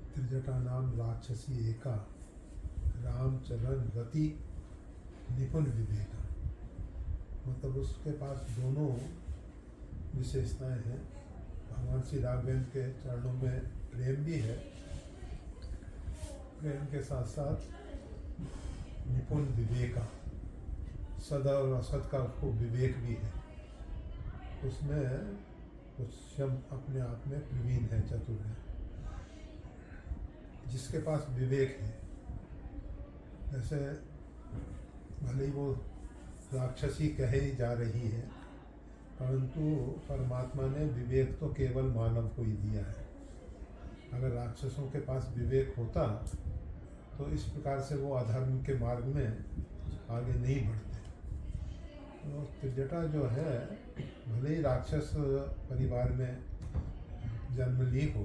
त्रिजटा नाम राक्षसी एका, रामचरण रति निपुण विवेका। मतलब उसके पास दोनों विशेषताएं हैं। भगवान श्री राघवेंद्र के चरणों में प्रेम भी है, प्रेम के साथ साथ निपुण विवेका, सद और असद का उसको विवेक भी है। उसमें कुछ शब्द अपने आप में प्रवीण है, चतुर है। जिसके पास विवेक है, जैसे भले ही वो राक्षसी कही जा रही है, परंतु परमात्मा ने विवेक तो केवल मानव को ही दिया है। अगर राक्षसों के पास विवेक होता तो इस प्रकार से वो अधर्म के मार्ग में आगे नहीं बढ़ते। तो त्रिजटा जो है, भले ही राक्षस परिवार में जन्म ली हो,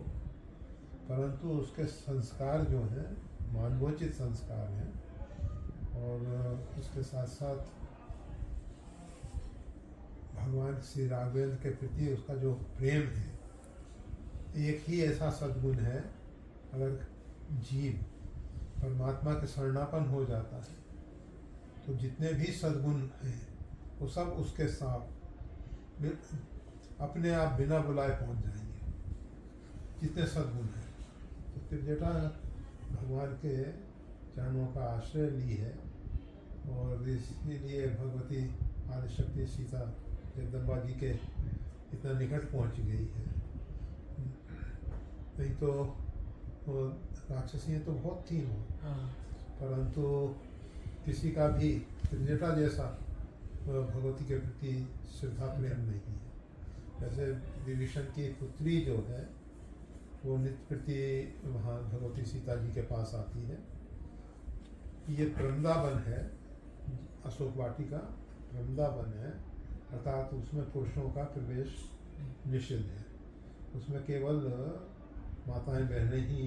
परंतु उसके संस्कार जो हैं मानवोचित संस्कार हैं, और उसके साथ साथ भगवान श्री राघवेंद्र के प्रति उसका जो प्रेम है, एक ही ऐसा सद्गुण है। अगर जीव परमात्मा के शरणापन्न हो जाता है तो जितने भी सद्गुण हैं वो सब उसके साथ अपने आप बिना बुलाए पहुंच जाएंगे, जितने सद्गुण हैं। तो त्रिजटा भगवान के चरणों का आश्रय ली है, और इसीलिए भगवती आदिशक्ति सीता जगदम्बा जी के इतना निकट पहुंच गई है। नहीं तो राक्षसियाँ तो बहुत थी वो, परंतु किसी का भी त्रिजटा जैसा भगवती के प्रति श्रद्धा प्रेम नहीं है। जैसे विभीषण की पुत्री जो है वो नित्य प्रति वहाँ भगवती सीता जी के पास आती है। ये वृंदावन है, अशोक वाटिका वृंदावन है, अर्थात उसमें पुरुषों का प्रवेश निषिद्ध है। उसमें केवल माताएं बहनें ही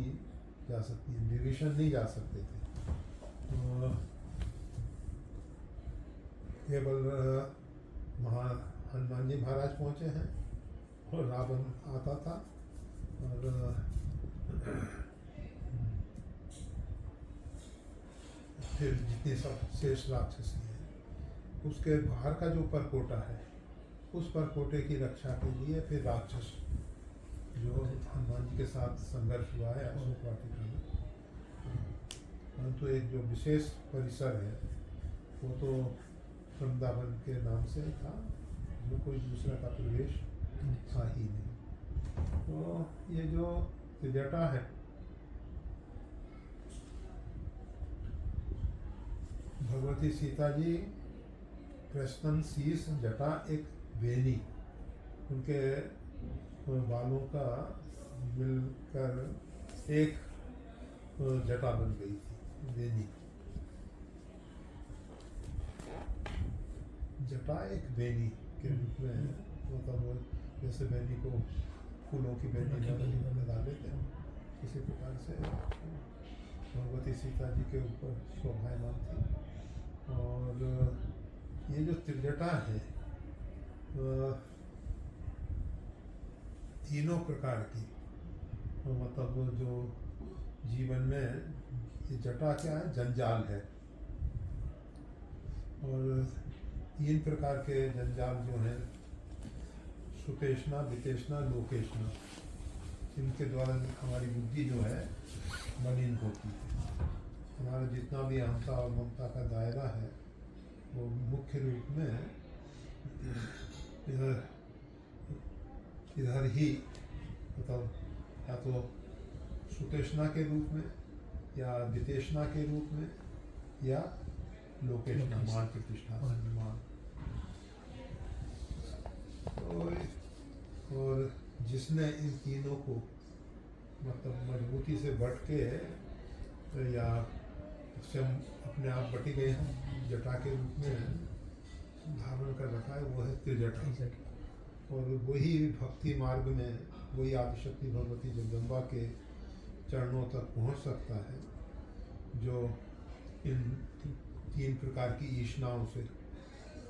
जा सकती हैं, विभीषण नहीं जा सकते थे। केवल हनुमान जी महाराज पहुँचे हैं, और रावण आता था, और फिर जितने सब शेष राक्षसी हैं, उसके बाहर का जो परकोटा है, उस परकोटे की रक्षा के लिए फिर राक्षस जो हनुमान जी के साथ संघर्ष हुआ है अशोक वाटिका में। परंतु एक जो विशेष परिसर है वो तो वृंदावन के नाम से था, जो कोई दूसरा का प्रवेश था ही नहीं। तो ये जो त्रिजटा है, भगवती सीता जी कृष्णन शीश जटा एक वेणी, उनके बालों का मिलकर एक जटा बन गई थी, वेणी। जटा एक वेणी के रूप में, मतलब जैसे वेणी को फूलों की वेणी लगा देते हैं, इसी प्रकार से भगवती सीता जी के ऊपर शोभायमान थी। और ये जो त्रिजटा है, तीनों प्रकार की, मतलब जो जीवन में ये जटा क्या है, जंजाल है। और तीन प्रकार के जंजाल जो हैं, सुतेष्णा, वितेष्णा, लोकेष्णा, इनके द्वारा हमारी बुद्धि जो है मलिन होती है। हमारा जितना भी अहंता और ममता का दायरा है वो मुख्य रूप में इधर ही, मतलब या तो सुतेष्णा के रूप में, या वितेष्णा के रूप में, या लोकेष्णा, मान प्रतिष्ठा, मान। और जिसने इन तीनों को मतलब मजबूती से बट के, या स्वयं अपने आप बटी गए हैं जटा के रूप में धारण कर रखा है, वो है त्रिजटा। और वही भक्ति मार्ग में वही आदिशक्ति भगवती जगदम्बा के चरणों तक पहुंच सकता है, जो इन 3 प्रकार की ईष्णाओं से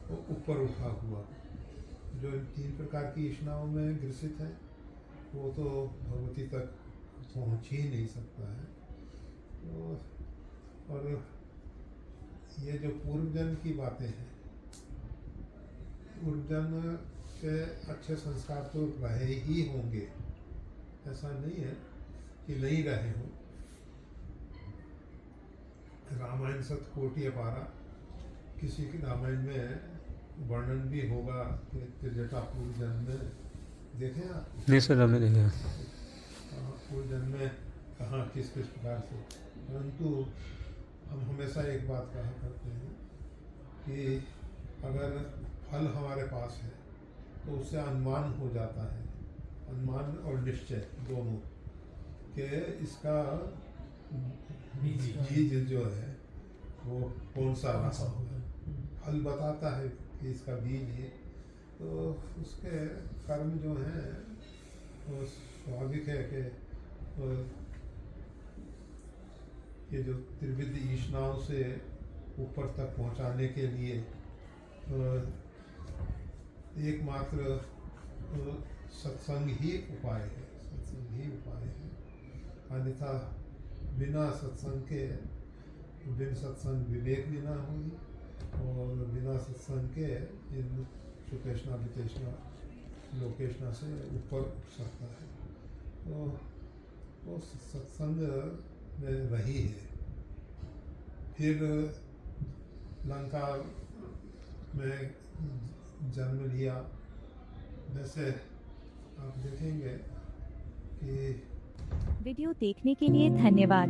वो ऊपर उठा हुआ, जो इन 3 प्रकार की ईष्णाओं में ग्रसित है वो तो भगवती तक पहुँच ही नहीं सकता है। तो और ये जो पूर्व जन्म की बातें हैं, पूर्व जन्म के अच्छे संस्कार तो रहे ही होंगे, ऐसा नहीं है कि नहीं रहे हों। रामायण सतकोटि अपारा, किसी के रामायण में वर्णन भी होगा कि त्रिजटा पूर्व जन्म में देखे आप? नहीं सर, हमने देखा। पूर्व जन्म में कहाँ किस किस प्रकार से, परंतु हम हमेशा एक बात कहा करते हैं कि अगर फल हमारे पास है तो उससे अनुमान हो जाता है, अनुमान और निश्चय दोनों, कि इसका बीज जो है वो कौन सा रहा होगा। फल बताता है कि इसका बीज है, तो उसके कर्म जो हैं वो स्वाभाविक है कि ये जो त्रिविध ईष्णाओं से ऊपर तक पहुंचाने के लिए एकमात्र सत्संग ही उपाय है, सत्संग ही उपाय है। अन्यथा बिना सत्संग के, बिन सत्संग विवेक बिना होगी, और बिना सत्संग के इन सुकेशना वितेशना लोकेशना से ऊपर उठ सकता है। तो वो सत्संग में वही है। फिर लंका में जन्म लिया, वैसे आप देखेंगे कि वीडियो देखने के लिए धन्यवाद।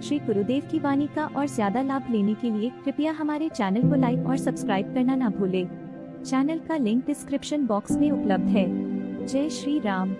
श्री गुरुदेव की वाणी का और ज्यादा लाभ लेने के लिए कृपया हमारे चैनल को लाइक और सब्सक्राइब करना ना भूलें। चैनल का लिंक डिस्क्रिप्शन बॉक्स में उपलब्ध है। जय श्री राम।